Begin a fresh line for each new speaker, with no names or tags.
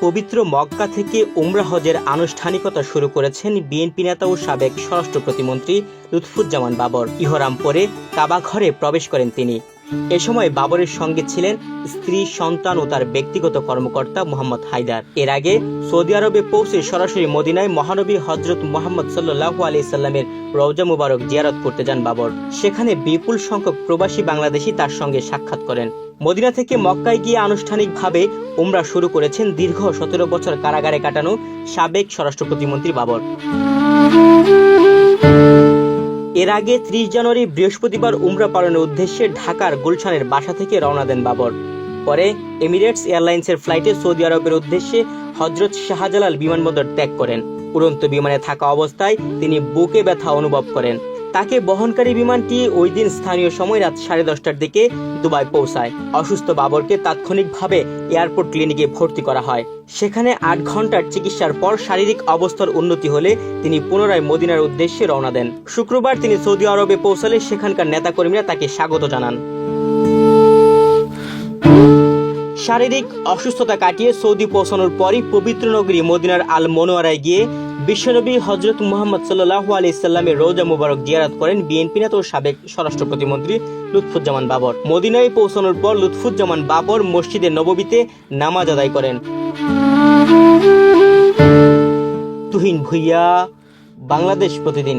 পবিত্র মক্কা থেকে উমরা হজের আনুষ্ঠানিকতা শুরু করেছেন বিএনপি নেতা ও সাবেক স্বরাষ্ট্র প্রতিমন্ত্রী লুৎফুজ্জামান বাবর। ইহরাম পরে কাবা ঘরে প্রবেশ করেন তিনি। এ সময় বাবরের সঙ্গে ছিলেন স্ত্রী, সন্তান ও তার ব্যক্তিগত কর্মকর্তা মোহাম্মদ হায়দার। এর আগে সৌদি আরবে পৌঁছে সরাসরি মদিনায় মহানবী হযরত মুহাম্মদ সাল্লাল্লাহু আলাইহি সাল্লামের রওজা মুবারক জিয়ারত করতে যান বাবর। সেখানে বিপুল সংখ্যক প্রবাসী বাংলাদেশি তার সঙ্গে সাক্ষাৎ করেন। মদিনা থেকে মক্কায় গিয়ে আনুষ্ঠানিকভাবে উমরা শুরু করেছেন দীর্ঘ 17 বছর কারাগারে কাটানো সাবেক স্বরাষ্ট্র প্রতিমন্ত্রী বাবর। এর আগে 30 জানুয়ারি বৃহস্পতিবার উমরা পালনের উদ্দেশ্যে ঢাকার গুলশানের বাসা থেকে রওনা দেন বাবর। পরে এমিরেটস এয়ারলাইন্সের ফ্লাইটে সৌদি আরবের উদ্দেশ্যে হযরত শাহজালাল বিমানবন্দর ত্যাগ করেন। উড়ন্ত বিমানে থাকা অবস্থায় তিনি বুকে ব্যথা অনুভব করেন। তাকে বহনকারী বিমানটি ওই দিন স্থানীয় সময় রাত 10:30টার দিকে দুবাই পৌঁছায়। অসুস্থ বাবরকে তাৎক্ষণিকভাবে এয়ারপোর্ট ক্লিনিকে ভর্তি করা হয়। সেখানে 8 ঘন্টার চিকিৎসার পর শারীরিক অবস্থার উন্নতি হলে তিনি পুনরায় মদিনার উদ্দেশ্যে রওনা দেন। শুক্রবার তিনি সৌদি আরবে পৌঁছালে সেখানকার নেতাকর্মীরা তাকে স্বাগত জানান। শারীরিক অসুস্থতা কাটিয়ে সৌদি পৌঁছানোর পরই পবিত্র নগরী মদিনার আল মনোয়ারায় গিয়ে বিশ্বনবী হযরত মুহাম্মদ সাল্লাল্লাহু আলাইহি সাল্লামের রওজা মুবারক জিয়ারত করেন বিএনপি নেতা ও সাবেক স্বরাষ্ট্র প্রতিমন্ত্রী লুৎফুজ্জামান বাবর। মদিনায় পৌঁছানোর পর লুৎফুজ্জামান বাবর মসজিদে নববীতে নামাজ আদায় করেন। তুহিন ভুইয়া, বাংলাদেশ প্রতিদিন।